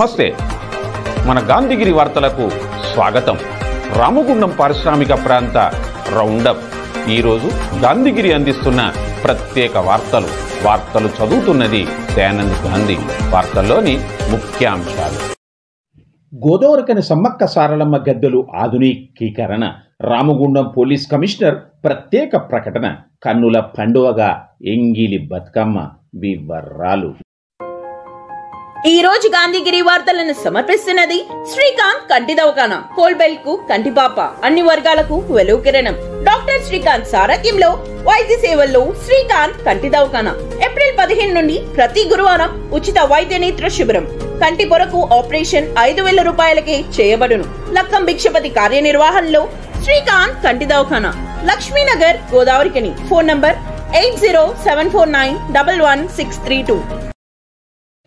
నమస్తే, మన గాంధీగిరి వార్తలకు స్వాగతం. రామగుండం పారిశ్రామిక ప్రాంత రౌండప్. ఈరోజు గాంధీగిరి అందిస్తున్న ప్రత్యేక వార్తలు చదువుతున్నది దయానంద్ గాంధీ. వార్తల్లోని ముఖ్యాంశాలు. గోదావరికని సమ్మక్క సారలమ్మ గద్దెలు ఆధునికీకరణ. రామగుండం పోలీస్ కమిషనర్ ప్రత్యేక ప్రకటన. కన్నుల పండువగా ఎంగిలి బతుకమ్మ వివరాలు. ఈ రోజు గాంధీగిరి వార్తలను సమర్పిస్తున్నది శ్రీకాంత్ కంటి దవాఖానా. కోల్బెల్ కు కంటిపాప, అన్ని వర్గాలకు వెలుగు కిరణం. డాక్టర్ శ్రీకాంత్ సారథ్యంలో వైద్య సేవల్లో శ్రీకాంత్ కంటి దవాఖానా. ఏప్రిల్ 15 నుండి ప్రతి గురువారం ఉచిత వైద్య నేత్ర శిబిరం. కంటి పొరకు ఆపరేషన్ 5,000 రూపాయలకే చేయబడును. లక్కం భిక్షపతి కార్యనిర్వహణలో శ్రీకాంత్ కంటి దవాఖానా, Laxminagar, Godavarikhani. Phone number 8074911632.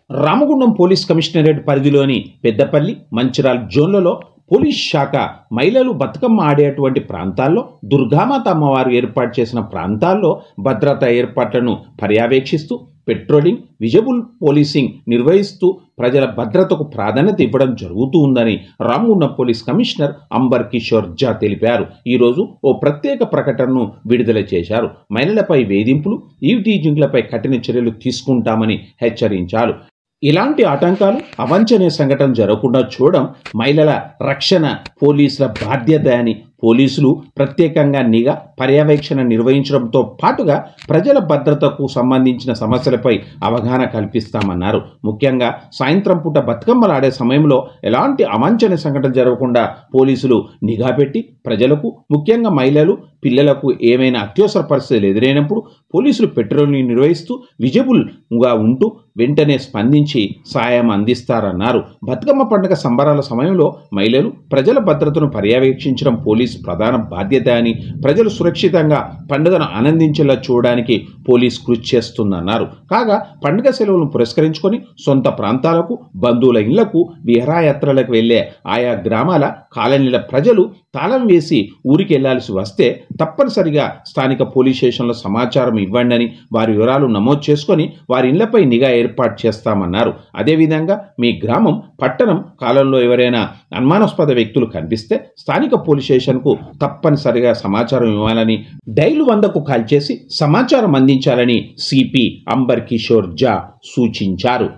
Ramagundam police commissionerate పరిధిలోని పెద్దపల్లి, మంచిర్యాల జోన్లలో పోలీస్ శాఖ మహిళలు బతుకమ్మ ఆడేటువంటి ప్రాంతాల్లో, దుర్గామాత అమ్మవారు ఏర్పాటు చేసిన ప్రాంతాల్లో భద్రతా ఏర్పాట్లను పర్యవేక్షిస్తూ పెట్రోలింగ్, విజిబుల్ పోలీసింగ్ నిర్వహిస్తూ ప్రజల భద్రతకు ప్రాధాన్యత ఇవ్వడం జరుగుతూ ఉందని రామగుండం పోలీస్ కమిషనర్ అంబర్ కిషోర్ ఝా తెలిపారు. ఈరోజు ఓ ప్రత్యేక ప్రకటనను విడుదల చేశారు. మహిళలపై వేధింపులు, ఈవ్టీజింగ్లపై కఠిన చర్యలు తీసుకుంటామని హెచ్చరించారు. ఇలాంటి ఆటంకాలు, అవాంఛనీయ సంఘటన జరగకుండా చూడడం మహిళల రక్షణ పోలీసుల బాధ్యత అని పోలీసులు ప్రత్యేకంగా నిఘా, పర్యవేక్షణ నిర్వహించడంతో పాటుగా ప్రజల భద్రతకు సంబంధించిన సమస్యలపై అవగాహన కల్పిస్తామన్నారు. ముఖ్యంగా సాయంత్రం పూట బతుకమ్మలాడే సమయంలో ఎలాంటి అవాంఛనీయ సంఘటన జరగకుండా పోలీసులు నిఘా పెట్టి ప్రజలకు, ముఖ్యంగా మహిళలు, పిల్లలకు ఏమైనా అత్యవసర పరిస్థితులు ఎదురైనప్పుడు పోలీసులు పెట్రోలింగ్ నిర్వహిస్తూ విజిబుల్గా ఉంటూ వెంటనే స్పందించి సాయం అందిస్తారన్నారు. బతుకమ్మ పండుగ సంబరాల సమయంలో మహిళలు, ప్రజల భద్రతను పర్యవేక్షించడం పోలీసు ప్రధాన బాధ్యత అని, ప్రజలు సురక్షితంగా పండుగను ఆనందించేలా చూడడానికి పోలీసు కృషి చేస్తుందన్నారు. కాగా పండుగ సెలవులను పురస్కరించుకొని సొంత ప్రాంతాలకు, బంధువుల ఇళ్లకు, విహారయాత్రలకు వెళ్లే ఆయా గ్రామాల, కాలనీల ప్రజలు తాళం వేసి ఊరికి వెళ్లాల్సి వస్తే తప్పనిసరిగా స్థానిక పోలీస్ స్టేషన్లో సమాచారం ఇవ్వండి అని, వారి వివరాలు నమోదు చేసుకొని వారి ఇళ్లపై నిఘా ఏర్పాటు చేస్తామన్నారు. అదేవిధంగా మీ గ్రామం, పట్టణం, కాలంలో ఎవరైనా అనుమానాస్పద వ్యక్తులు కనిపిస్తే స్థానిక పోలీస్ స్టేషన్కు తప్పనిసరిగా సమాచారం ఇవ్వాలని, డైల్ 100కు కాల్ చేసి సమాచారం అందించాలని సిపి అంబర్ కిషోర్ ఝా సూచించారు.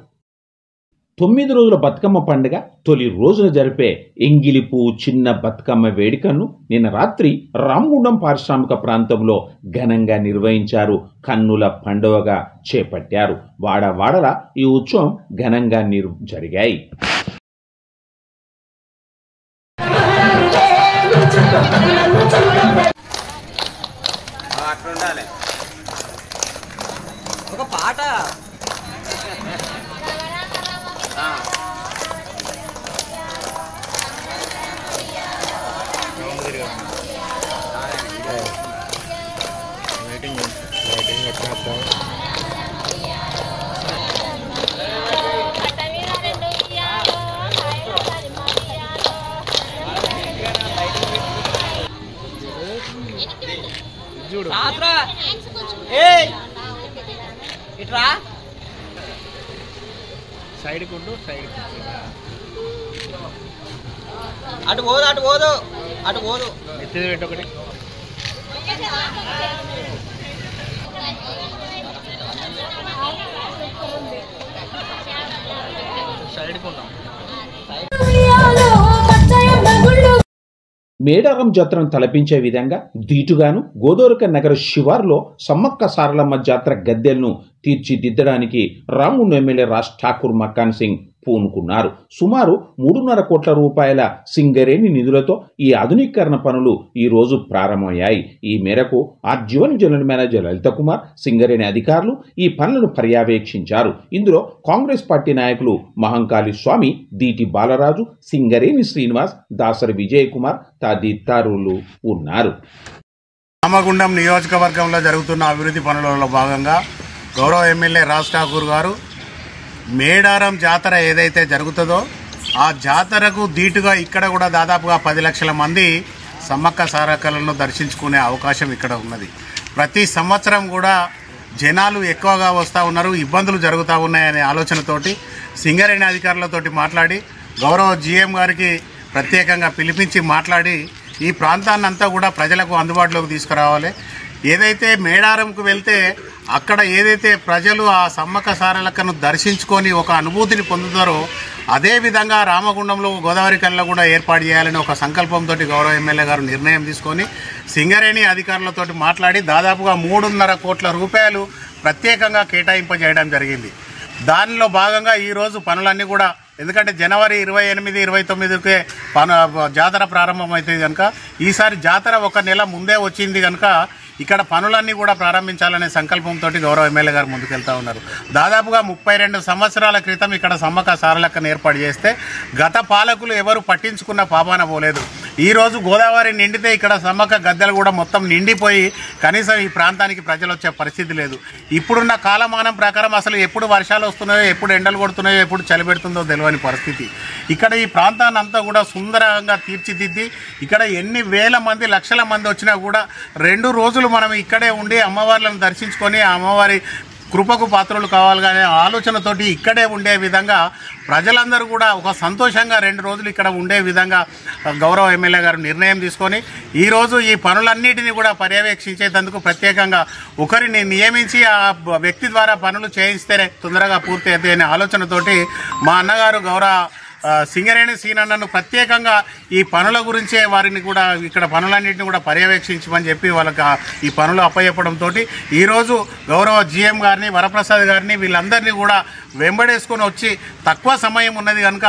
9 రోజుల బతుకమ్మ పండుగ తొలి రోజున జరిపే ఎంగిలిపు చిన్న బతుకమ్మ వేడుకను నిన్న రాత్రి రామగుండం పారిశ్రామిక ప్రాంతంలో ఘనంగా నిర్వహించారు. కన్నుల పండువగా చేపట్టారు. వాడవాడలా ఈ ఉత్సవం ఘనంగా జరిగాయి. ఒక పాట ఇట్రా సైడ్ కుంటూ అటు పోదు ఎత్తిది పెట్టు ఒకటి. సైడ్ కుంటాం. మేడారం జాతరను తలపించే విధంగా ధీటుగాను గోదావరికని నగర శివార్లో సమ్మక్క సారలమ్మ జాతర గద్దెలను తీర్చిదిద్దడానికి రామగుండం ఎమ్మెల్యే రాజ్ ఠాకూర్ మకాన్ సింగ్ పూనుకున్నారు. సుమారు 3.5 కోట్ల రూపాయల సింగరేణి నిధులతో ఈ ఆధునీకరణ పనులు ఈ రోజు ప్రారంభమయ్యాయి. ఈ మేరకు ఆర్జీవన్ జనరల్ మేనేజర్ లలిత కుమార్, సింగరేణి అధికారులు ఈ పనులను పర్యవేక్షించారు. ఇందులో కాంగ్రెస్ పార్టీ నాయకులు మహంకాళి స్వామి, దీటి బాలరాజు, సింగరేణి శ్రీనివాస్, దాసరి విజయ్ కుమార్ తదితరులు ఉన్నారు. రామగుండం నియోజకవర్గంలో జరుగుతున్న అభివృద్ధి పనులలో భాగంగా గౌరవ ఎమ్మెల్యే రాజ్ ఠాకూర్ గారు మేడారం జాతర ఏదైతే జరుగుతుందో ఆ జాతరకు ధీటుగా ఇక్కడ కూడా దాదాపుగా 10 లక్షల మంది సమ్మక్క సారక్కలను దర్శించుకునే అవకాశం ఇక్కడ ఉన్నది. ప్రతి సంవత్సరం కూడా జనాలు ఎక్కువగా వస్తూ ఉన్నారు, ఇబ్బందులు జరుగుతూ ఉన్నాయనే ఆలోచనతోటి సింగరేణి అధికారులతోటి మాట్లాడి గౌరవ జీఎం గారికి ప్రత్యేకంగా పిలిపించి మాట్లాడి ఈ ప్రాంతాన్ని అంతా కూడా ప్రజలకు అందుబాటులోకి తీసుకురావాలి. ఏదైతే మేడారంకు వెళ్తే అక్కడ ఏదైతే ప్రజలు ఆ సమ్మక్క సారలక్కను దర్శించుకొని ఒక అనుభూతిని పొందుతారో అదేవిధంగా రామగుండంలో గోదావరి కళ్ళ కూడా ఏర్పాటు చేయాలని ఒక సంకల్పంతో గౌరవ ఎమ్మెల్యే గారు నిర్ణయం తీసుకొని సింగరేణి అధికారులతో మాట్లాడి దాదాపుగా 3.5 కోట్ల రూపాయలు ప్రత్యేకంగా కేటాయింపజేయడం జరిగింది. దానిలో భాగంగా ఈరోజు పనులన్నీ కూడా, ఎందుకంటే జనవరి 28, 29కే జాతర ప్రారంభమవుతుంది కనుక ఈసారి జాతర ఒక నెల ముందే వచ్చింది కనుక ఇక్కడ పనులన్నీ కూడా ప్రారంభించాలనే సంకల్పంతో గౌరవ ఎమ్మెల్యే గారు ముందుకెళ్తా ఉన్నారు. దాదాపుగా 32 సంవత్సరాల క్రితం ఇక్కడ సమ్మక్క సారలక్కను ఏర్పాటు చేస్తే గత పాలకులు ఎవరు పట్టించుకున్న పాపాన పోలేదు. ఈరోజు గోదావరి నిండితే ఇక్కడ సమ్మక్క గద్దెలు కూడా మొత్తం నిండిపోయి కనీసం ఈ ప్రాంతానికి ప్రజలు వచ్చే పరిస్థితి లేదు. ఇప్పుడున్న కాలమానం ప్రకారం అసలు ఎప్పుడు వర్షాలు వస్తున్నాయో, ఎప్పుడు ఎండలు కొడుతున్నాయో, ఎప్పుడు చలి పెడుతుందో తెలియని పరిస్థితి. ఇక్కడ ఈ ప్రాంతాన్ని అంతా కూడా సుందరంగా తీర్చిదిద్ది ఇక్కడ ఎన్ని వేల మంది, లక్షల మంది వచ్చినా కూడా 2 రోజులు మనం ఇక్కడే ఉండి అమ్మవార్లను దర్శించుకొని ఆ అమ్మవారి కృపకు పాత్రలు కావాలి అనే ఆలోచనతోటి ఇక్కడే ఉండే విధంగా ప్రజలందరూ కూడా ఒక సంతోషంగా 2 రోజులు ఇక్కడ ఉండే విధంగా గౌరవ ఎమ్మెల్యే గారు నిర్ణయం తీసుకొని ఈరోజు ఈ పనులన్నిటినీ కూడా పర్యవేక్షించేందుకు ప్రత్యేకంగా ఒకరిని నియమించి ఆ వ్యక్తి ద్వారా పనులు చేయిస్తేనే తొందరగా పూర్తి అవుతాయి అనే ఆలోచనతోటి మా అన్నగారు గౌరవ సింగరేణి సీనన్నను ప్రత్యేకంగా ఈ పనుల గురించే వారిని కూడా ఇక్కడ పనులన్నింటినీ కూడా పర్యవేక్షించమని చెప్పి వాళ్ళకి ఈ పనులు అప్పచెప్పడంతో ఈరోజు గౌరవ జీఎం గారిని, వరప్రసాద్ గారిని వీళ్ళందరినీ కూడా వెంబడేసుకొని వచ్చి తక్కువ సమయం ఉన్నది కనుక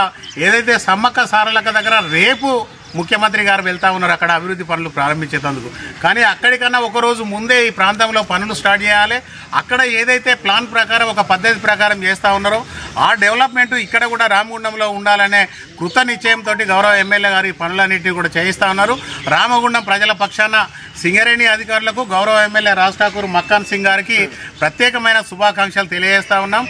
ఏదైతే సమ్మక్క సారలక్క దగ్గర రేపు ముఖ్యమంత్రి గారు వెళ్తా ఉన్నారు అక్కడ అభివృద్ధి పనులు ప్రారంభించేందుకు. కానీ అక్కడికన్నా ఒకరోజు ముందే ఈ ప్రాంతంలో పనులు స్టార్ట్ చేయాలి. అక్కడ ఏదైతే ప్లాన్ ప్రకారం ఒక పద్ధతి ప్రకారం చేస్తూ ఉన్నారో ఆ డెవలప్మెంట్ ఇక్కడ కూడా రామగుండంలో ఉండాలనే కృత నిశ్చయంతో గౌరవ ఎమ్మెల్యే గారు ఈ పనులన్నింటినీ కూడా చేయిస్తూ ఉన్నారు. రామగుండం ప్రజల పక్షాన సింగరేణి అధికారులకు గౌరవ ఎమ్మెల్యే రాజ్ ఠాకూర్ మక్కాన్ సింగ్ గారికి ప్రత్యేకమైన శుభాకాంక్షలు తెలియజేస్తూ ఉన్నాం.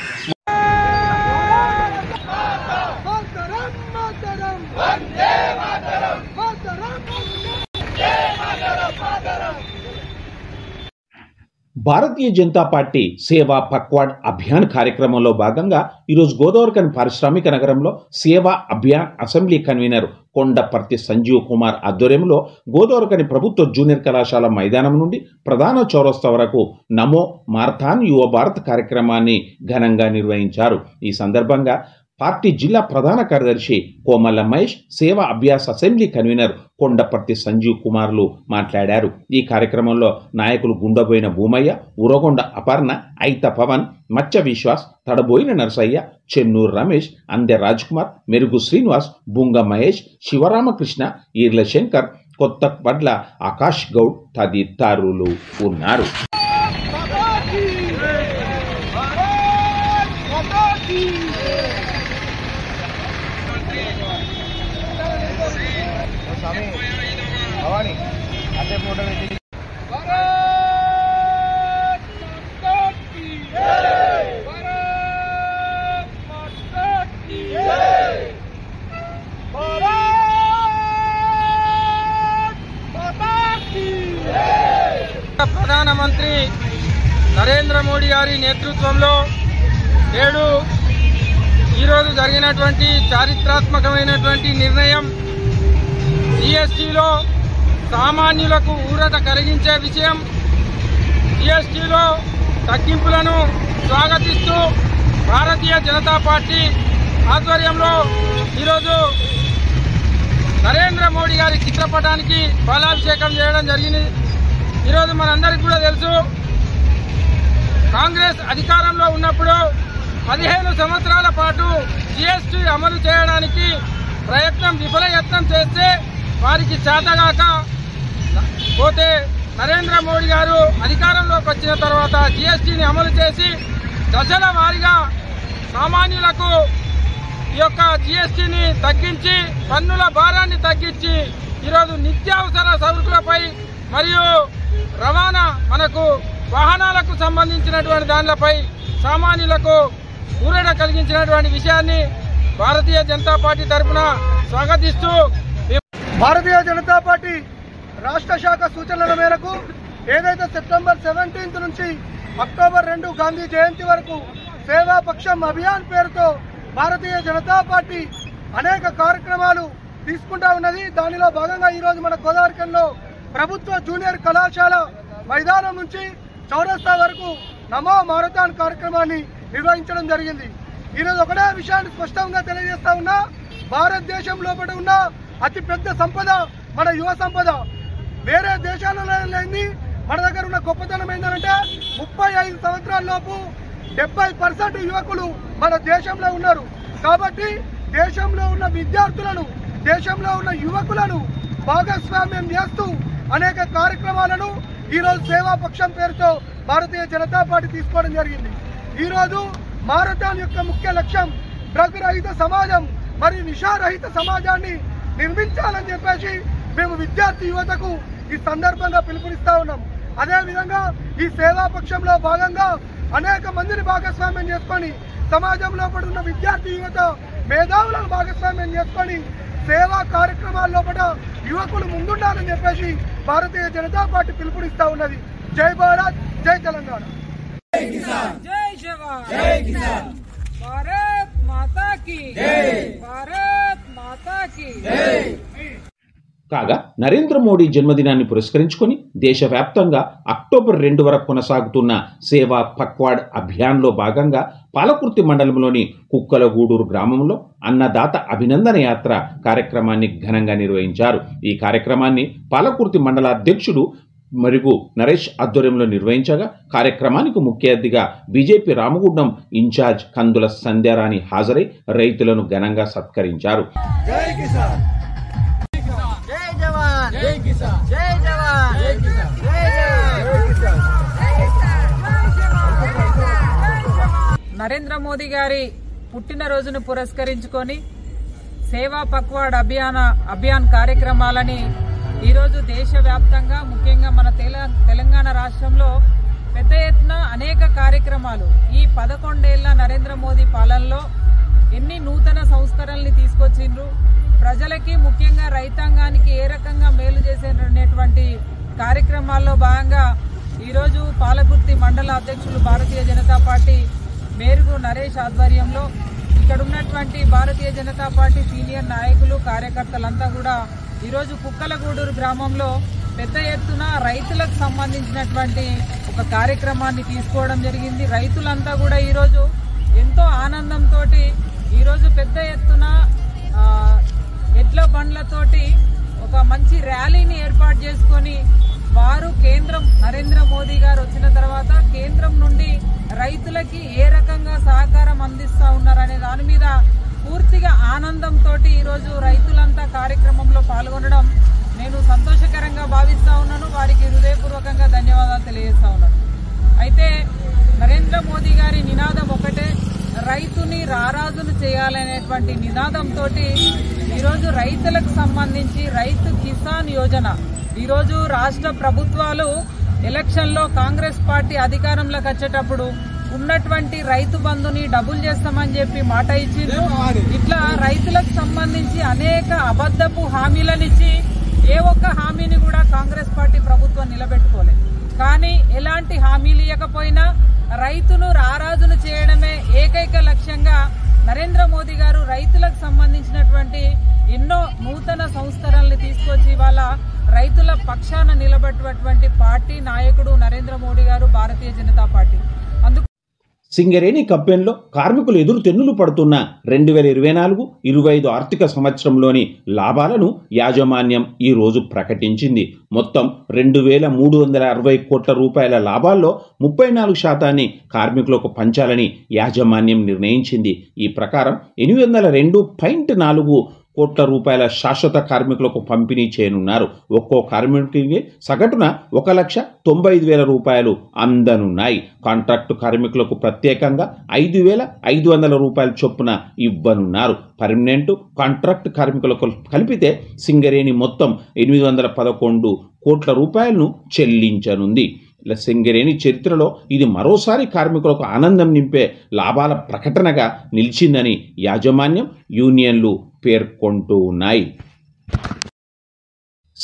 భారతీయ జనతా పార్టీ సేవా పక్వాడ్ అభియాన్ కార్యక్రమంలో భాగంగా ఈరోజు గోదావరిఖని పారిశ్రామిక నగరంలో సేవా అభియాన్ అసెంబ్లీ కన్వీనర్ కొండపర్తి సంజీవ్ కుమార్ ఆధ్వర్యంలో గోదావరిఖని ప్రభుత్వ జూనియర్ కళాశాల మైదానం నుండి ప్రధాన చౌరస్తా వరకు నమో మార్థాన్ యువ భారత్ కార్యక్రమాన్ని ఘనంగా నిర్వహించారు. ఈ సందర్భంగా పార్టీ జిల్లా ప్రధాన కార్యదర్శి కోమల మహేష్, సేవా అభ్యాస్ అసెంబ్లీ కన్వీనర్ కొండపర్తి సంజీవ్ కుమార్లు మాట్లాడారు. ఈ కార్యక్రమంలో నాయకులు గుండబోయిన భూమయ్య, ఉరగొండ అపర్ణ, ఐత పవన్, మచ్చ విశ్వాస్, తడబోయిన నరసయ్య, చెన్నూరు రమేష్, అందె రాజ్ కుమార్, మెరుగు శ్రీనివాస్, బుంగ మహేష్, శివరామకృష్ణ, ఈర్ల శంకర్, కొత్త వడ్ల ఆకాష్ గౌడ్ తదితరులు ఉన్నారు. ప్రధానమంత్రి నరేంద్ర మోడీ గారి నేతృత్వంలో నేడు ఈరోజు జరిగినటువంటి చారిత్రాత్మకమైనటువంటి నిర్ణయం జీఎస్టీలో సామాన్యులకు ఊరట కలిగించే విషయం. జీఎస్టీలో తగ్గింపులను స్వాగతిస్తూ భారతీయ జనతా పార్టీ ఆధ్వర్యంలో ఈరోజు నరేంద్ర మోడీ గారి చిత్రపటానికి పాలాభిషేకం చేయడం జరిగింది. ఈరోజు మనందరికీ కూడా తెలుసు, కాంగ్రెస్ అధికారంలో ఉన్నప్పుడు 15 సంవత్సరాల పాటు జీఎస్టీ అమలు చేయడానికి విఫలయత్నం చేస్తే వారికి చేతగాక పోతే నరేంద్ర మోడీ గారు అధికారంలోకి వచ్చిన తర్వాత జీఎస్టీని అమలు చేసి దశల వారీగా సామాన్యులకు ఈ యొక్క జీఎస్టీని తగ్గించి పన్నుల భారాన్ని తగ్గించి ఈరోజు నిత్యావసర సరుకులపై మరియు రవాణా మనకు వాహనాలకు సంబంధించినటువంటి దానిపై సామాన్యులకు ఊరట కలిగించినటువంటి విషయాన్ని భారతీయ జనతా పార్టీ తరఫున స్వాగతిస్తూ భారతీయ జనతా పార్టీ రాష్ట్ర శాఖ సూచనల మేరకు ఏదైతే సెప్టెంబర్ 17 నుంచి అక్టోబర్ 2 గాంధీ జయంతి వరకు సేవా పక్షం అభియాన్ పేరుతో భారతీయ జనతా పార్టీ అనేక కార్యక్రమాలు తీసుకుంటా ఉన్నది. దానిలో భాగంగా ఈరోజు మన గోదావరిఖంలో ప్రభుత్వ జూనియర్ కళాశాల మైదానం నుంచి చౌరస్తా వరకు నమో మారథాన్ కార్యక్రమాన్ని నిర్వహించడం జరిగింది. ఈరోజు ఒకటే విషయాన్ని స్పష్టంగా తెలియజేస్తా ఉన్నా, భారతదేశం లోపల ఉన్న అతి పెద్ద సంపద మన యువ సంపద. వేరే దేశాలలో లేని మన దగ్గర ఉన్న గొప్పతనం ఏంటంటే 35 సంవత్సరాల లోపు 70% యువకులు మన దేశంలో ఉన్నారు. కాబట్టి దేశంలో ఉన్న విద్యార్థులను, దేశంలో ఉన్న యువకులను భాగస్వామ్యం చేస్తూ అనేక కార్యక్రమాలను ఈరోజు సేవాపక్షం పేరుతో భారతీయ జనతా పార్టీ తీసుకోవడం జరిగింది. ఈరోజు మారథాన్ యొక్క ముఖ్య లక్ష్యం డ్రగ్ రహిత సమాజం మరియు నిషారహిత సమాజాన్ని నిర్మించాలని చెప్పేసి మేము విద్యార్థి యువతకు ఈ సందర్భంగా పిలుపునిస్తా ఉన్నాం. అదేవిధంగా ఈ సేవాపక్షంలో భాగంగా అనేక మందిని భాగస్వామ్యం చేసుకొని సమాజంలో ఉన్న విద్యార్థి యువత మేధావులను భాగస్వామ్యం చేసుకొని సేవా కార్యక్రమాల్లో యువకులు ముందుండాలని చెప్పేసి భారతీయ జనతా పార్టీ పిలుపునిస్తా ఉన్నది. జై భారత్, జై తెలంగాణ. జై జవాన్, జై కిసాన్. భారత్ మాతా కీ జై, భారత్ మాతా కీ జై. కాగా నరేంద్ర మోడీ జన్మదినాన్ని పురస్కరించుకొని దేశవ్యాప్తంగా అక్టోబర్ 2 వరకు కొనసాగుతున్న సేవా పక్వాడ్ అభియాన్లో భాగంగా పాలకుర్తి మండలంలోని కుక్కలగూడూరు గ్రామంలో అన్నదాత అభినందన యాత్ర కార్యక్రమాన్ని ఘనంగా నిర్వహించారు. ఈ కార్యక్రమాన్ని పాలకుర్తి మండల అధ్యక్షుడు మరుగు నరేష్ ఆధ్వర్యంలో నిర్వహించగా కార్యక్రమానికి ముఖ్య అతిథిగా బీజేపీ రామగుండం ఇన్ఛార్జ్ కందుల సంధ్యారాణి హాజరై రైతులను ఘనంగా సత్కరించారు. జై కిసాన్, జై జవాన్, జై కిసాన్, జై జవాన్, జై కిసాన్, జై జవాన్. నరేంద్ర మోదీ గారి పుట్టినరోజును పురస్కరించుకొని సేవా పక్వాడ్ అభియాన్ కార్యక్రమాలని ఈరోజు దేశవ్యాప్తంగా ముఖ్యంగా మన తెలంగాణ రాష్ట్రంలో పెద్ద ఎత్తున అనేక కార్యక్రమాలు ఈ 11 ఏళ్ల నరేంద్ర మోదీ పాలనలో ఎన్ని నూతన సంస్కరణల్ని తీసుకొచ్చిండ్రు, ప్రజలకి ముఖ్యంగా రైతాంగానికి ఏ రకంగా మేలు చేసేటువంటి కార్యక్రమాల్లో భాగంగా ఈరోజు పాలకుర్తి మండల అధ్యక్షులు భారతీయ జనతా పార్టీ మేరుగు నరేష్ ఆధ్వర్యంలో ఇక్కడ ఉన్నటువంటి భారతీయ జనతా పార్టీ సీనియర్ నాయకులు కార్యకర్తలంతా కూడా ఈరోజు కుక్కలగూడూరు గ్రామంలో పెద్ద ఎత్తున రైతులకు సంబంధించినటువంటి ఒక కార్యక్రమాన్ని తీసుకోవడం జరిగింది. రైతులంతా కూడా ఈరోజు ఎంతో ఆనందంతో ఈరోజు పెద్ద ఎత్తున ఎడ్ల బండ్లతోటి ఒక మంచి ర్యాలీని ఏర్పాటు చేసుకొని వారు కేంద్రం నరేంద్ర మోదీ గారు వచ్చిన తర్వాత కేంద్రం నుండి రైతులకి ఏ రకంగా సహకారం అందిస్తా ఉన్నారనే దాని మీద పూర్తిగా ఆనందంతో ఈరోజు రైతులంతా కార్యక్రమంలో పాల్గొనడం నేను సంతోషకరంగా భావిస్తా ఉన్నాను. వారికి హృదయపూర్వకంగా ధన్యవాదాలు తెలియజేస్తా ఉన్నాను. అయితే నరేంద్ర మోదీ గారి నినాదం ఒకటే, రైతుని రారాజును చేయాలనేటువంటి నినాదంతో ఈరోజు రైతులకు సంబంధించి రైతు కిసాన్ యోజన ఈరోజు రాష్ట్ర ప్రభుత్వాలు ఎలక్షన్లో కాంగ్రెస్ పార్టీ అధికారంలోకి వచ్చేటప్పుడు ఉన్నటువంటి రైతు బంధుని డబుల్ చేస్తామని చెప్పి మాట ఇచ్చిండ్రు. ఇట్లా రైతులకు సంబంధించి అనేక అబద్ధపు హామీలనిచ్చి ఏ ఒక్క హామీని కూడా కాంగ్రెస్ పార్టీ ప్రభుత్వం నిలబెట్టుకోలేదు. కానీ ఎలాంటి హామీలు ఇవ్వకపోయినా రైతును రారాజును చేయడమే ఏకైక లక్ష్యంగా నరేంద్ర మోదీ గారు రైతులకు సంబంధించినటువంటి ఎన్నో నూతన సంస్కరణలు తీసుకొచ్చి ఇవాళ రైతుల పక్షాన నిలబెట్టినటువంటి పార్టీ నాయకుడు నరేంద్ర మోడీ గారు, భారతీయ జనతా పార్టీ. అందుకు సింగరేణి కంపెనీలో కార్మికులు ఎదురు తెన్నులు పడుతున్న 2024-25 ఆర్థిక సంవత్సరంలోని లాభాలను యాజమాన్యం ఈ రోజు ప్రకటించింది. మొత్తం 2,360 కోట్ల రూపాయల లాభాల్లో 34% కార్మికులకు పంచాలని యాజమాన్యం నిర్ణయించింది. ఈ ప్రకారం 802.4 కోట్ల రూపాయల శాశ్వత కార్మికులకు పంపిణీ చేయనున్నారు. ఒక్కో కార్మికుడికి సగటున 1,95,000 రూపాయలు అందనున్నాయి. కాంట్రాక్టు కార్మికులకు ప్రత్యేకంగా 5,500 రూపాయల చొప్పున ఇవ్వనున్నారు. పర్మనెంట్ కాంట్రాక్ట్ కార్మికులకు కలిపితే సింగరేణి మొత్తం 811 కోట్ల రూపాయలను చెల్లించనుంది. సింగరేణి చరిత్రలో ఇది మరోసారి కార్మికులకు ఆనందం నింపే లాభాల ప్రకటనగా నిలిచిందని యాజమాన్యం, యూనియన్లు పేర్కొంటూ ఉన్నాయి.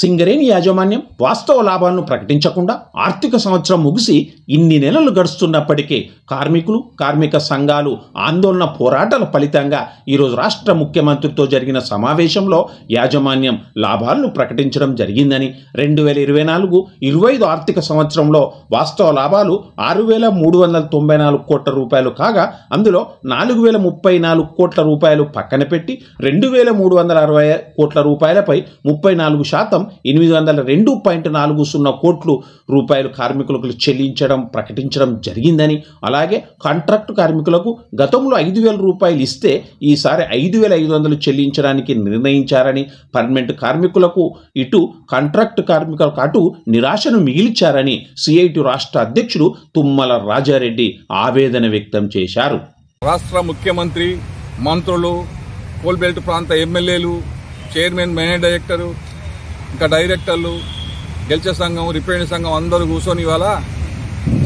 సింగరేణి యాజమాన్యం వాస్తవ లాభాలను ప్రకటించకుండా ఆర్థిక సంవత్సరం ముగిసి ఇన్ని నెలలు గడుస్తున్నప్పటికీ కార్మికులు కార్మిక సంఘాలు ఆందోళన పోరాటాల ఫలితంగా ఈరోజు రాష్ట్ర ముఖ్యమంత్రితో జరిగిన సమావేశంలో యాజమాన్యం లాభాలను ప్రకటించడం జరిగిందని 2024-25 ఆర్థిక సంవత్సరంలో వాస్తవ లాభాలు 6,394 కోట్ల రూపాయలు కాగా అందులో 4,034 కోట్ల రూపాయలు పక్కన పెట్టి 2,360 కోట్ల రూపాయలపై 34% 802.40 కోట్లు రూపాయలు కార్మికులకు చెల్లించడం ప్రకటించడం జరిగిందని, అలాగే కాంట్రాక్టు కార్మికులకు గతంలో 5,000 రూపాయలు ఇస్తే ఈసారి 5,500 చెల్లించడానికి నిర్ణయించారని, పర్మనెంట్ కార్మికులకు ఇటు కాంట్రాక్టు కార్మికులకు అటు నిరాశను మిగిల్చారని సిఐటి రాష్ట్ర అధ్యక్షుడు తుమ్మల రాజారెడ్డి ఆవేదన వ్యక్తం చేశారు. రాష్ట్ర ముఖ్యమంత్రి, మంత్రులు, కోల్బెల్ట్ ప్రాంత ఎమ్మెల్యేలు, చైర్మన్, మేనేజ్ డైరెక్టరు, ఇంకా డైరెక్టర్లు, గెలిచే సంఘం, రిపేరింగ్ సంఘం అందరూ కూర్చొని ఇవాళ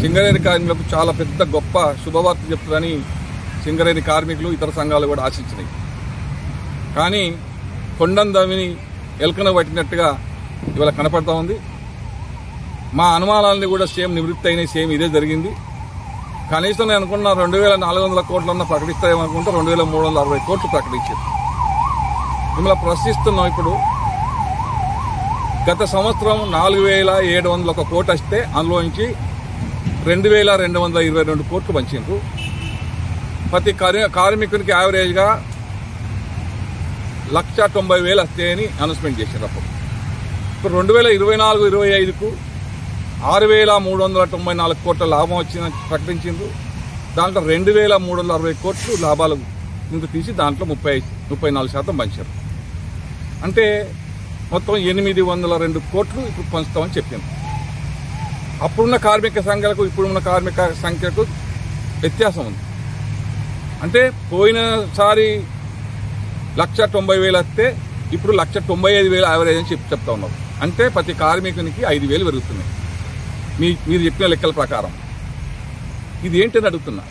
సింగరేణి కార్మికులకు చాలా పెద్ద గొప్ప శుభవార్త చెప్తారని సింగరేణి కార్మికులు ఇతర సంఘాలు కూడా ఆశించినాయి. కానీ కొండం దవిని ఎలుకన పట్టినట్టుగా ఇవాళ కనపడతా ఉంది. మా అనుమానాలని కూడా సేమ్ నివృత్తి అయినాయి. సేమ్ ఇదే జరిగింది. కనీసం నేను అనుకున్న 2,400 కోట్లన్నా ప్రకటిస్తాయేమనుకుంటే 2,360 కోట్లు ప్రకటించారు. మిమ్మల్ని ప్రశ్నిస్తున్నాం. ఇప్పుడు గత సంవత్సరం 4,701 కోట్లు వస్తే అందులో నుంచి 2,222 కోట్లు పంచారు. ప్రతి కార్మికునికి యావరేజ్గా 1,90,000 వస్తాయని అనౌన్స్మెంట్ చేశారు. అప్పుడు ఇప్పుడు 2024-25కు 6,394 కోట్ల లాభం వచ్చిందని ప్రకటించారు. దాంట్లో 2,360 కోట్లు లాభాలు ఇంత తీసి దాంట్లో 34% పంచారు. అంటే మొత్తం 802 కోట్లు ఇప్పుడు పంచుతామని చెప్పింది. అప్పుడున్న కార్మిక సంఖ్యలకు ఇప్పుడున్న కార్మిక సంఖ్యకు వ్యత్యాసం ఉంది. అంటే పోయినసారి 1,90,000 వస్తే ఇప్పుడు 1,95,000 యావరేజ్ అని చెప్తా ఉన్నారు. అంటే ప్రతి కార్మికునికి 5,000 పెరుగుతున్నాయి మీరు చెప్పిన లెక్కల ప్రకారం. ఇది ఏంటని అడుగుతున్నా.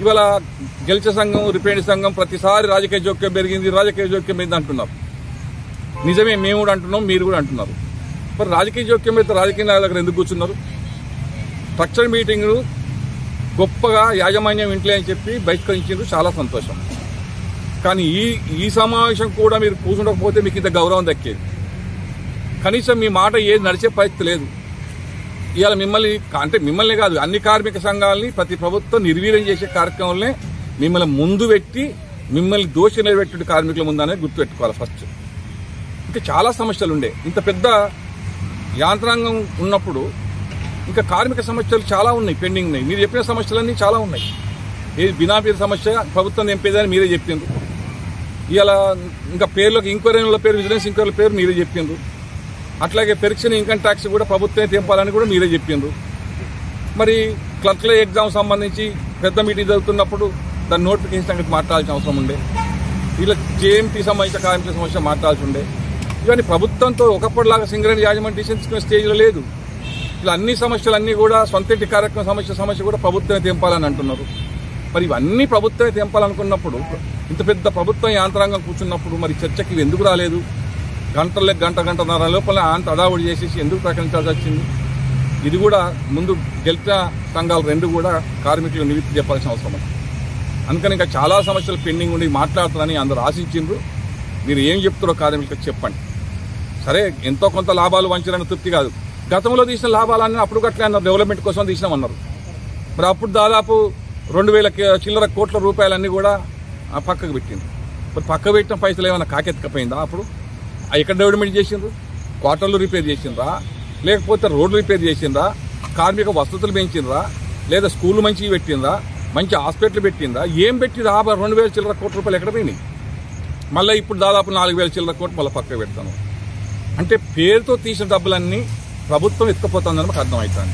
ఇవాళ గెలిచే సంఘం, రిపేరింగ్ సంఘం ప్రతిసారి రాజకీయ జోక్యం పెరిగింది, రాజకీయ జోక్యం పెరిగింది అంటున్నారు. నిజమే, మేము కూడా అంటున్నాం, మీరు కూడా అంటున్నారు. మరి రాజకీయ జోక్యం అయితే రాజకీయ నాయకుల దగ్గర ఎందుకు కూర్చున్నారు? స్ట్రక్చర్ మీటింగ్లు గొప్పగా యాజమాన్యం ఇంట్లో అని చెప్పి బహిష్కరించారు. చాలా సంతోషం. కానీ ఈ సమావేశం కూడా మీరు కూర్చుండకపోతే మీకు ఇంత గౌరవం దక్కేది. కనీసం మీ మాట ఏది నడిచే పరిస్థితి లేదు. ఇవాళ మిమ్మల్ని కాదు, అన్ని కార్మిక సంఘాలని ప్రతి ప్రభుత్వం నిర్వీర్యం చేసే కార్యక్రమంలో మిమ్మల్ని ముందు పెట్టి మిమ్మల్ని దోషి నిలబెట్టే కార్మికుల ముందనే గుర్తుపెట్టుకోవాలి ఫస్ట్. ఇంకా చాలా సమస్యలు ఉండే. ఇంత పెద్ద యాంత్రాంగం ఉన్నప్పుడు ఇంకా కార్మిక సమస్యలు చాలా ఉన్నాయి, పెండింగ్ ఉన్నాయి. మీరు చెప్పిన సమస్యలన్నీ చాలా ఉన్నాయి. ఏది బినామీల సమస్య ప్రభుత్వం నింపేదని మీరే చెప్పిండ్రు. ఇవాళ ఇంకా పేర్లకు ఇంక్వైరీల పేరు, విజిలెన్స్ ఇంక్వైరీల పేరు మీరే చెప్పిండ్రు. అట్లాగే పెన్షన్, ఇన్కమ్ ట్యాక్స్ కూడా ప్రభుత్వమే తెంపాలని కూడా మీరే చెప్పిండ్రు. మరి క్లర్క్ల ఎగ్జామ్ సంబంధించి పెద్ద మీటింగ్ జరుగుతున్నప్పుడు దాని నోటిఫికేషన్ సంగతి మాట్లాడాల్సిన అవసరం ఉండే. ఇలా జేఎంటీ సంబంధించిన కార్మిక సమస్య మాట్లాడాల్సి ఉండే. ఇవన్నీ ప్రభుత్వంతో ఒకప్పటిలాగా సింగరేణి యాజమాన్యం డిసిషన్ తీసుకునే స్టేజ్లో లేదు. ఇలా అన్ని సమస్యలన్నీ కూడా సొంతంటి కార్యక్రమ సమస్య కూడా ప్రభుత్వమే తెంపాలని అంటున్నారు. మరి ఇవన్నీ ప్రభుత్వమే తెంపాలనుకున్నప్పుడు, ఇంత పెద్ద ప్రభుత్వం యాంత్రాంగం కూర్చున్నప్పుడు మరి చర్చకి ఎందుకు రాలేదు? గంటన్నర లోపల అంత అడావుడి చేసేసి ఎందుకు ప్రకటించాల్సి వచ్చింది? ఇది కూడా ముందు గెలిచిన సంఘాలు రెండు కూడా కార్మికులు నివృత్తి చెప్పాల్సిన అవసరం ఉంది. అందుకని ఇంకా చాలా సమస్యలు పెండింగ్ ఉండి మాట్లాడుతారని అందరూ ఆశించిండ్రు. మీరు ఏం చెప్తారో కార్మికులకు చెప్పండి. సరే, ఎంతో కొంత లాభాలు వంచాలని తృప్తి కాదు. గతంలో తీసిన లాభాలన్నీ అప్పుడు గట్లే అన్నారు, డెవలప్మెంట్ కోసం తీసినామన్నారు. మరి అప్పుడు దాదాపు 2,000 చిల్లర కోట్ల రూపాయలన్నీ కూడా పక్కకు పెట్టింది. మరి పక్కకు పెట్టిన పైసలు ఏమైనా కాకెత్తుకపోయిందా? అప్పుడు ఎక్కడ డెవలప్మెంట్ చేసిండ్రు? క్వార్టర్లు రిపేర్ చేసిండ్రా? లేకపోతే రోడ్లు రిపేర్ చేసిండ్రా? కార్మిక వసతులు పెంచిండ్రా? లేదా స్కూళ్ళు మంచిగా పెట్టిండ్రా? మంచి హాస్పిటల్ పెట్టిండ్రా? ఏం పెట్టిండ్రా? 2,000 చిల్లర కోట్ల రూపాయలు ఎక్కడ పోయినాయి? మళ్ళీ ఇప్పుడు దాదాపు 4,000 చిల్లర కోట్లు మళ్ళీ పక్కకు పెడతాను. అంటే పేరుతో తీసిన డబ్బులన్నీ ప్రభుత్వం ఎత్తుకుపోతుందని మాకు అర్థమవుతుంది.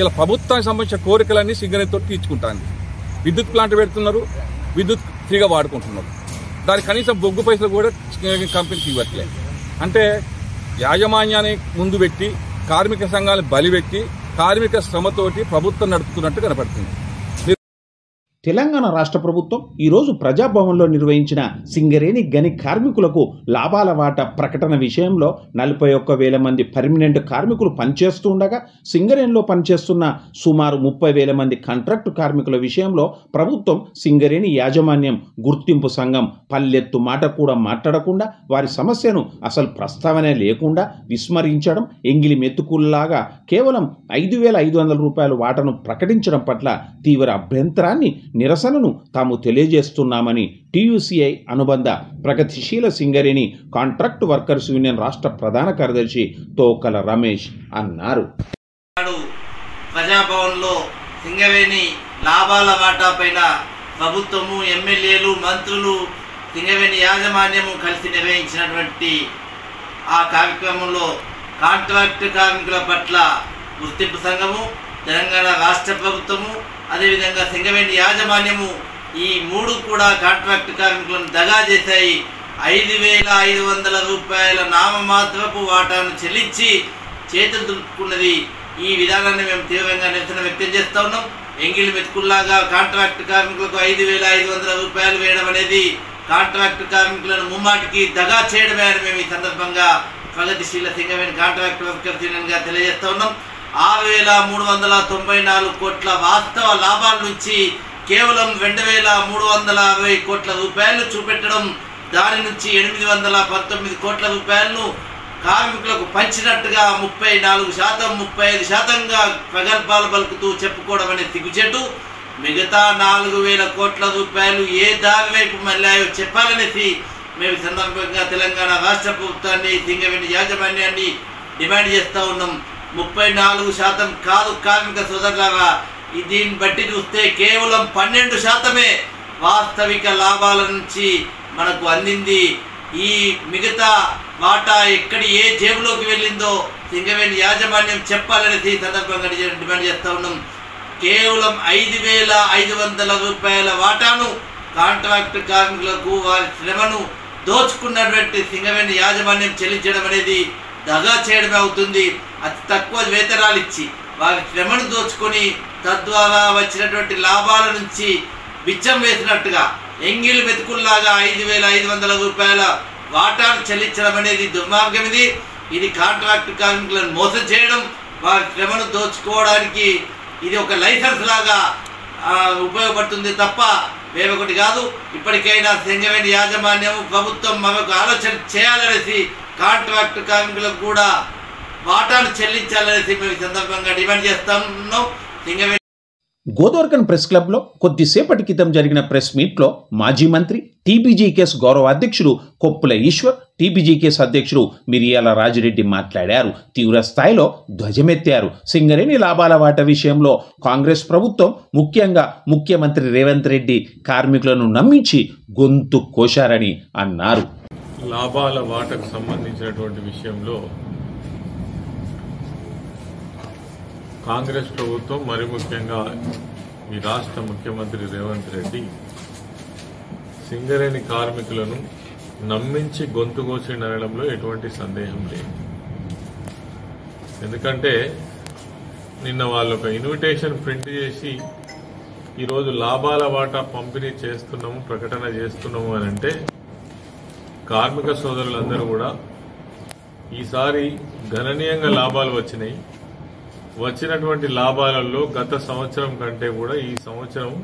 ఇలా ప్రభుత్వానికి సంబంధించిన కోరికలన్నీ సింగరేణితో తీర్చుకుంటాను. విద్యుత్ ప్లాంట్ పెడుతున్నారు, విద్యుత్ ఫ్రీగా వాడుకుంటున్నారు. దానికి కనీసం బొగ్గు పైసలు కూడా కంపెనీకి ఇవ్వట్లేదు. అంటే యాజమాన్యాన్ని ముందు పెట్టి కార్మిక సంఘాలను బలిపెట్టి కార్మిక శ్రమతోటి ప్రభుత్వం నడుపుతున్నట్టు కనపడుతుంది. తెలంగాణ రాష్ట్ర ప్రభుత్వం ఈరోజు ప్రజాభవన్లో నిర్వహించిన సింగరేణి గని కార్మికులకు లాభాల వాటా ప్రకటన విషయంలో 41,000 మంది పర్మనెంట్ కార్మికులు పనిచేస్తూ ఉండగా సింగరేణిలో పనిచేస్తున్న సుమారు 30,000 మంది కాంట్రాక్టు కార్మికుల విషయంలో ప్రభుత్వం సింగరేణి యాజమాన్యం గుర్తింపు సంఘం పల్లెత్తు మాట కూడా మాట్లాడకుండా వారి సమస్యను అసలు ప్రస్తావనే లేకుండా విస్మరించడం, ఎంగిలి మెతుకుల్లాగా కేవలం 5,500 రూపాయల వాటాను ప్రకటించడం పట్ల తీవ్ర అభ్యంతరాన్ని, నిరసనను తాము తెలియజేస్తున్నామని టీయూసీఐ అనుబంధ ప్రగతిశీల సింగరేణి కాంట్రాక్ట్ వర్కర్స్ యూనియన్ రాష్ట్ర ప్రధాన కార్యదర్శి తోకల రమేష్ అన్నారు. ప్రజాభవన్లో సింగరేణి లాభాల వాటా పైన ప్రభుత్వము, ఎమ్మెల్యేలు, మంత్రులు, సింగరేణి యాజమాన్యము కలిసి నిర్వహించినటువంటి ఆ కార్యక్రమంలో కాంట్రాక్ట్ కార్మికుల పట్ల గుర్తింపు సంఘము, తెలంగాణ రాష్ట్ర ప్రభుత్వము, అదేవిధంగా సింగరేణి యాజమాన్యము ఈ మూడు కూడా కాంట్రాక్ట్ కార్మికులను దగా చేశాయి. 5,500 రూపాయల నామమాత్రపు వాటాను చెల్లించి చేతులు దులుపుకున్నది. ఈ విధానాన్ని మేము తీవ్రంగా నిరసన వ్యక్తం చేస్తూ ఉన్నాం. ఎంగిలి మెతుకుల్లాగా కాంట్రాక్ట్ కార్మికులకు 5,500 రూపాయలు వేయడం అనేది కాంట్రాక్ట్ కార్మికులను ముమ్మాటికి దగా చేయడమే అని మేము ఈ సందర్భంగా ప్రగతిశీల సింగరేణి కాంట్రాక్ట్ వర్కర్స్ యూనియన్గా తెలియజేస్తూ ఉన్నాం. 6,394 కోట్ల వాస్తవ లాభాల నుంచి కేవలం 2,360 కోట్ల రూపాయలు చూపెట్టడం, దాని నుంచి 819 కోట్ల రూపాయలను కార్మికులకు పంచినట్టుగా 34%, 35%గా ప్రగల్భాలు పలుకుతూ చెప్పుకోవడం అనేది సిగ్గుచేటు. మిగతా 4,000 కోట్ల రూపాయలు ఏ దారి వైపు మళ్ళాయో చెప్పాలనేసి మేము సందర్భంగా తెలంగాణ రాష్ట్ర ప్రభుత్వాన్ని, సింగరేణి యాజమాన్యాన్ని డిమాండ్ చేస్తూ ఉన్నాం. 34% కాదు కార్మిక సోదరులారా, దీన్ని బట్టి చూస్తే కేవలం 12% వాస్తవిక లాభాల నుంచి మనకు అందింది. ఈ మిగతా వాటా ఎక్కడి ఏ జేబులోకి వెళ్ళిందో సింగరేణి యాజమాన్యం చెప్పాలనేసి సందర్భంగా డిమాండ్ చేస్తూ ఉన్నాం. కేవలం 5,500 రూపాయల వాటాను కాంట్రాక్ట్ కార్మికులకు వారి శ్రమను దోచుకున్నటువంటి సింగరేణి యాజమాన్యం చెల్లించడం అనేది దగా చేయడమే అవుతుంది. అతి తక్కువ వేతనాలు ఇచ్చి వారి శ్రమను దోచుకొని తద్వారా వచ్చినటువంటి లాభాల నుంచి బిచ్చం వేసినట్టుగా ఎంగిలి మెతుకుల్లాగా 5,500 రూపాయల వాటాను చెల్లించడం అనేది దుర్మార్గం. ఇది కాంట్రాక్ట్ కార్మికులను మోసం చేయడం, వారి శ్రమను దోచుకోవడానికి ఇది ఒక లైసెన్స్ లాగా ఉపయోగపడుతుంది తప్ప వేరొకటి కాదు. ఇప్పటికైనా సింగరేణి యాజమాన్యం, ప్రభుత్వం మరొక ఆలోచన చేయాలనేసి కాంట్రాక్ట్ కార్మికులకు కూడా వాటాను చెల్లించాలనేసి మేము ఈ సందర్భంగా డిమాండ్ చేస్తున్నాం. సింగరేణి గోదావరిఖన్ ప్రెస్ క్లబ్లో కొద్దిసేపటి క్రితం జరిగిన ప్రెస్ మీట్లో మాజీ మంత్రి, టీబీజీకేఎస్ గౌరవ అధ్యక్షుడు కొప్పుల ఈశ్వర్, టీబీజీకేఎస్ అధ్యక్షుడు మిరియాల రాజిరెడ్డి మాట్లాడారు. తీవ్ర స్థాయిలో ధ్వజమెత్తారు. సింగరేణి లాభాల వాటా విషయంలో కాంగ్రెస్ ప్రభుత్వం, ముఖ్యంగా ముఖ్యమంత్రి రేవంత్ రెడ్డి కార్మికులను నమ్మించి గొంతు కోశారని అన్నారు. లాభాల వాటకు సంబంధించినటువంటి విషయంలో కాంగ్రెస్ ప్రభుత్వం, మరి ముఖ్యంగా ఈ రాష్ట్ర ముఖ్యమంత్రి రేవంత్ రెడ్డి సింగరేణి కార్మికులను నమ్మించి గొంతు కోసిండనడంలో ఎటువంటి సందేహం లేదు. ఎందుకంటే నిన్న వాళ్ళు ఒక ఇన్విటేషన్ ప్రింట్ చేసి ఈరోజు లాభాల వాటా పంపిణీ చేస్తున్నాము, ప్రకటన చేస్తున్నాము అని అంటే కార్మిక సోదరులందరూ కూడా ఈసారి గణనీయంగా లాభాలు వచ్చినాయి. వచ్చినటువంటి లాభాలలో గత సంవత్సరం కంటే కూడా ఈ సంవత్సరం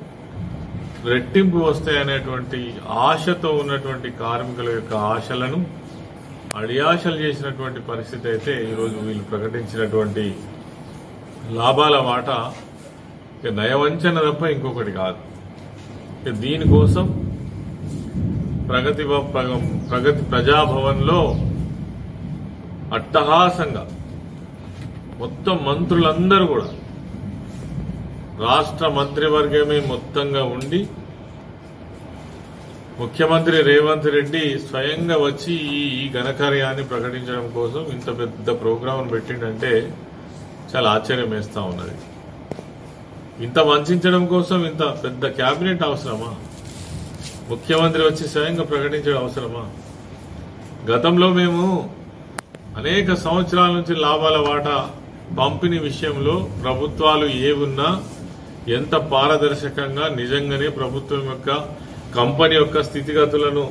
రెట్టింపు వస్తాయనేటువంటి ఆశతో ఉన్నటువంటి కార్మికుల యొక్క ఆశలను అడియాశలు చేసినటువంటి పరిస్థితి అయితే ఈరోజు వీళ్ళు ప్రకటించినటువంటి లాభాల వాటా నయవంచన తప్ప ఇంకొకటి కాదు. దీనికోసం ప్రగతి ప్రజాభవన్లో అట్టహాసంగా మొత్తం మంత్రులందరూ కూడా, రాష్ట్ర మంత్రివర్గమే మొత్తంగా ఉండి ముఖ్యమంత్రి రేవంత్ రెడ్డి స్వయంగా వచ్చి ఈ ఘనకార్యాన్ని ప్రకటించడం కోసం ఇంత పెద్ద ప్రోగ్రాం పెట్టిండంటే చాలా ఆశ్చర్యం వేస్తా ఉన్నది. ఇంత వంచడం కోసం ఇంత పెద్ద కేబినెట్ అవసరమా? ముఖ్యమంత్రి వచ్చి స్వయంగా ప్రకటించడం అవసరమా? గతంలో మేము అనేక సంవత్సరాల నుంచి లాభాల వాటా పంపిణీ విషయంలో ప్రభుత్వాలు ఏవున్నా ఎంత పారదర్శకంగా నిజంగానే ప్రభుత్వం యొక్క కంపెనీ యొక్క స్థితిగతులను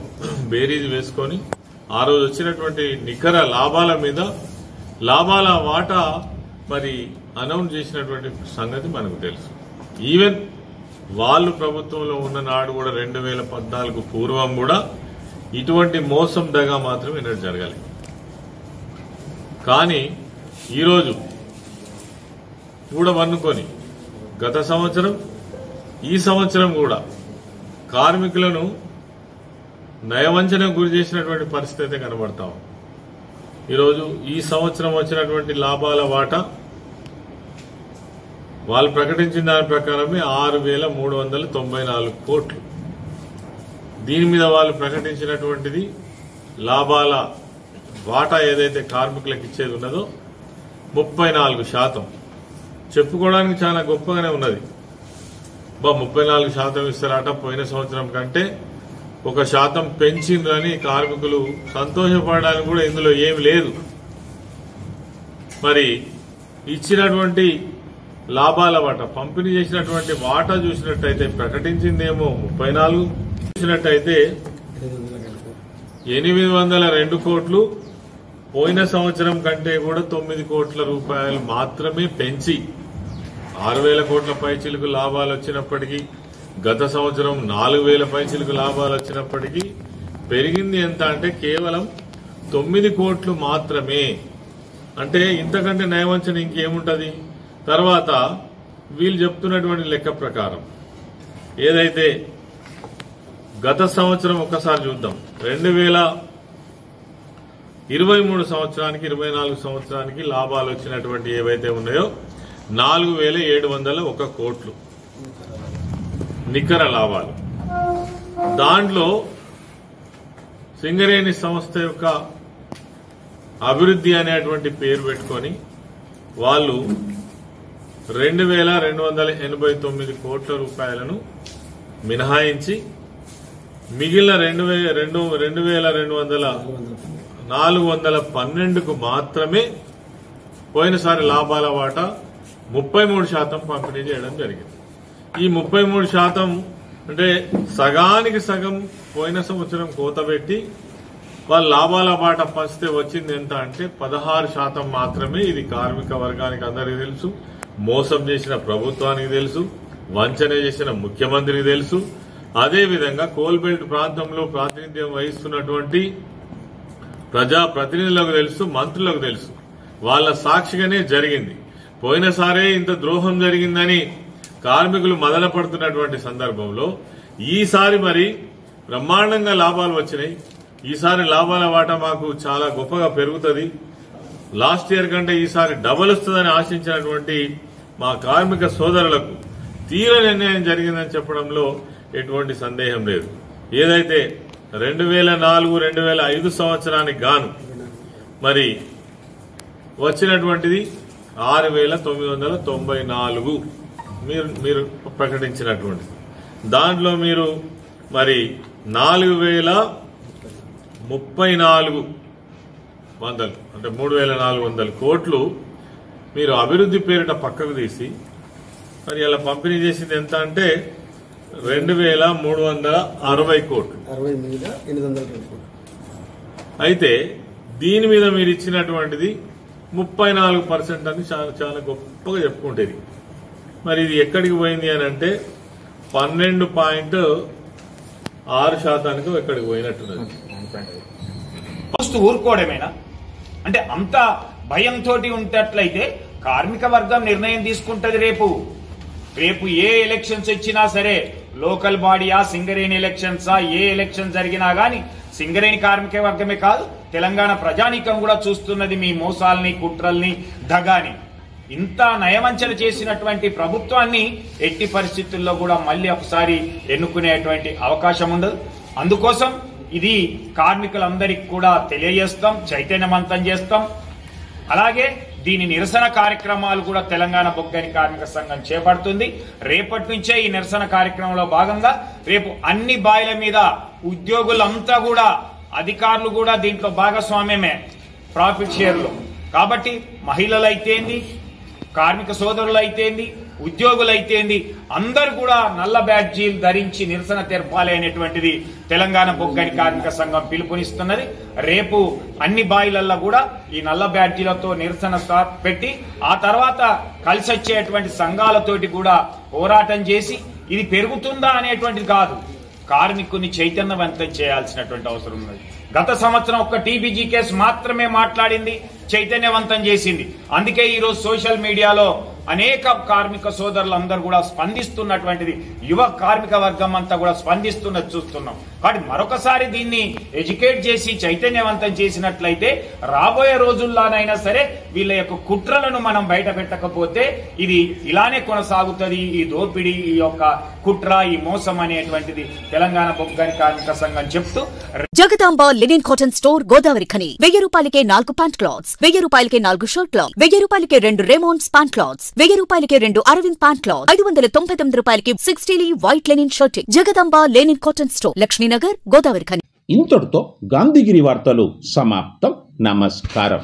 బేరీజ్ వేసుకొని ఆ రోజు వచ్చినటువంటి నికర లాభాల మీద లాభాల వాటా మరి అనౌన్స్ చేసినటువంటి సంగతి మనకు తెలుసు. ఈవెన్ వాళ్ళు ప్రభుత్వంలో ఉన్న నాడు కూడా 2014 పూర్వం కూడా ఇటువంటి మోసం దగా మాత్రం ఎన్నడూ జరగాలి. కానీ ఈరోజు కూడా వన్నుకొని గత సంవత్సరం ఈ సంవత్సరం కూడా కార్మికులను నయవంచనకు గురి చేసినటువంటి పరిస్థితి అయితే కనబడతాం. ఈరోజు ఈ సంవత్సరం వచ్చినటువంటి లాభాల వాటా వాళ్ళు ప్రకటించిన దాని ప్రకారమే 6,394 కోట్లు. దీని మీద వాళ్ళు ప్రకటించినటువంటిది లాభాల వాటా ఏదైతే కార్మికులకు ఇచ్చేది ఉన్నదో 34%. చెప్పుకోవడానికి చాలా గొప్పగానే ఉన్నది. 34% ఇస్తారట, పోయిన సంవత్సరం కంటే 1% పెంచిందని కార్మికులు సంతోషపడడానికి కూడా ఇందులో ఏమి లేదు. మరి ఇచ్చినటువంటి లాభాల వాటా పంపిణీ చేసినటువంటి వాటా చూసినట్టయితే ప్రకటించిందేమో 34, చూసినట్టయితే 802 కోట్లు, పోయిన సంవత్సరం కంటే కూడా 9 కోట్ల రూపాయలు మాత్రమే పెంచి 6,000 కోట్ల పైచిలకు లాభాలు వచ్చినప్పటికీ, గత సంవత్సరం 4,000 పైచిలకు లాభాలు వచ్చినప్పటికీ పెరిగింది ఎంత అంటే కేవలం 9 కోట్లు మాత్రమే. అంటే ఇంతకంటే నయవంచన ఇంకేముంటది? తర్వాత వీళ్ళు చెప్తున్నటువంటి లెక్క ప్రకారం ఏదైతే గత సంవత్సరం ఒక్కసారి చూద్దాం, 2023 సంవత్సరానికి 24 సంవత్సరానికి లాభాలు వచ్చినటువంటి ఏవైతే ఉన్నాయో 4,701 కోట్లు నికర లాభాలు. దాంట్లో సింగరేణి సంస్థ యొక్క అభివృద్ధి అనేటువంటి పేరు పెట్టుకొని వాళ్ళు 2,289 కోట్ల రూపాయలను మినహాయించి మిగిలిన 2,412కు మాత్రమే పోయినసారి లాభాల వాటా 33% పంపిణీ చేయడం జరిగింది. ఈ 33% అంటే సగానికి సగం పోయిన సంవత్సరం కోతబెట్టి వాళ్ళ లాభాల వాటా పంచితే వచ్చింది ఎంత అంటే 16% మాత్రమే. ఇది కార్మిక వర్గానికి అందరికీ తెలుసు, మోసం చేసిన ప్రభుత్వానికి తెలుసు, వంచన చేసిన ముఖ్యమంత్రికి తెలుసు. అదేవిధంగా కోల్బెల్ట్ ప్రాంతంలో ప్రాతినిధ్యం వహిస్తున్నటువంటి ప్రజాప్రతినిధులకు తెలుసు, మంత్రులకు తెలుసు. వాళ్ళ సాక్షిగానే జరిగింది. పోయినసారే ఇంత ద్రోహం జరిగిందని కార్మికులు మదన పడుతున్నటువంటి సందర్భంలో ఈసారి మరి బ్రహ్మాండంగా లాభాలు వచ్చినాయి. ఈసారి లాభాల వాటా మాకు చాలా గొప్పగా పెరుగుతుంది, లాస్ట్ ఇయర్ కంటే ఈసారి డబుల్ వస్తుందని ఆశించినటువంటి మా కార్మిక సోదరులకు తీరని అన్యాయం జరిగిందని చెప్పడంలో ఎటువంటి సందేహం లేదు. ఏదైతే 2004-2005 సంవత్సరానికి గాను మరి వచ్చినటువంటిది 6,994 మీరు ప్రకటించినటువంటిది. దాంట్లో మీరు మరి 4,034 అంటే 3,400 కోట్లు మీరు అభివృద్ధి పేరిట పక్కకు తీసి మరి ఇలా పంపిణీ చేసింది ఎంత అంటే 2,360 కోట్లు. అయితే దీని మీద మీరు ఇచ్చినటువంటిది 34% అని చాలా చాలా గొప్పగా చెప్పుకుంటేది. మరి ఇది ఎక్కడికి పోయింది అని అంటే 12.6% ఎక్కడికి పోయినట్టున్నది. ఫస్ట్ ఊరుకోవడమేనా? అంటే అంత భయంతో ఉంటట్లయితే కార్మిక వర్గం నిర్ణయం తీసుకుంటది. రేపు ఏ ఎలక్షన్స్ వచ్చినా సరే, లోకల్ బాడీయా, సింగరేణి ఎలక్షన్సా, ఏ ఎలక్షన్ జరిగినా గాని సింగరేణి కార్మిక వర్గమే కాదు, తెలంగాణ ప్రజానీకం కూడా చూస్తున్నది మీ మోసాల్ని, కుట్రల్ని, దగాని. ఇంత నయవంచన చేసినటువంటి ప్రభుత్వాన్ని ఎట్టి పరిస్థితుల్లో కూడా మళ్ళీ ఒకసారి ఎన్నుకునేటువంటి అవకాశం ఉండదు. అందుకోసం ఇది కార్మికులందరికీ కూడా తెలియజేస్తాం, చైతన్యవంతం చేస్తాం. అలాగే దీని నిరసన కార్యక్రమాలు కూడా తెలంగాణ బొగ్గని కార్మిక సంఘం చేపడుతుంది. రేపటి నుంచే ఈ నిరసన కార్యక్రమంలో భాగంగా రేపు అన్ని బాయిల మీద ఉద్యోగులంతా కూడా, అధికారులు కూడా దీంట్లో భాగస్వామ్యమే ప్రాఫిట్ షేర్లో. కాబట్టి మహిళలు అయితేంది, కార్మిక సోదరులు అయితేంది, ఉద్యోగులైతేంది అందరు కూడా నల్ల బ్యాడ్జీలు ధరించి నిరసన తెరపాలి అనేటువంటిది తెలంగాణ బొగ్గని కార్మిక సంఘం పిలుపునిస్తున్నది. రేపు అన్ని బాయిలల్లో కూడా ఈ నల్ల బ్యాడ్జీలతో నిరసన పెట్టి ఆ తర్వాత కలిసి వచ్చేటువంటి సంఘాలతోటి కూడా పోరాటం చేసి ఇది పెరుగుతుందా అనేటువంటిది కాదు, కార్మికుని చైతన్యవంతం చేయాల్సినటువంటి అవసరం ఉన్నది. గత సంవత్సరం ఒక్క టీబీజీ కేసు మాత్రమే మాట్లాడింది, చైతన్యవంతం చేసింది. అందుకే ఈరోజు సోషల్ మీడియాలో అనేక కార్మిక సోదరులందరూ కూడా స్పందిస్తున్నటువంటిది, యువ కార్మిక వర్గం అంతా కూడా స్పందిస్తున్నది చూస్తున్నాం. కాబట్టి మరొకసారి దీన్ని ఎడ్యుకేట్ చేసి చైతన్యవంతం చేసినట్లయితే రాబోయే రోజుల్లోనైనా సరే వీళ్ళ యొక్క కుట్రలను మనం బయట పెట్టకపోతే ఇది ఇలానే కొనసాగుతుంది. ఈ దోపిడీ, ఈ యొక్క కుట్ర, ఈ మోసం అనేటువంటిది తెలంగాణ బొగ్గని కార్మిక సంఘం చెప్తూ Jagadamba linen cotton store Godavarikhani 1000 రూపాయలకే 4 ప్యాంట్ క్లాత్స్, 1000 రూపాయలకే 4 షర్ట్ క్లాత్, 1000 రూపాయలకే 2 రేమోన్స్ ప్యాంట్ క్లాత్స్, 1000 రూపాయలకే 2 అరవింద్ ప్యాంట్ క్లాత్, 599 రూపాయలకి 60 white linen shirt. Jagadamba linen cotton store, Laxminagar, Godavarikhani. ఇంతటితో గాంధీగిరి వార్తలు సమాప్తం. నమస్కారం.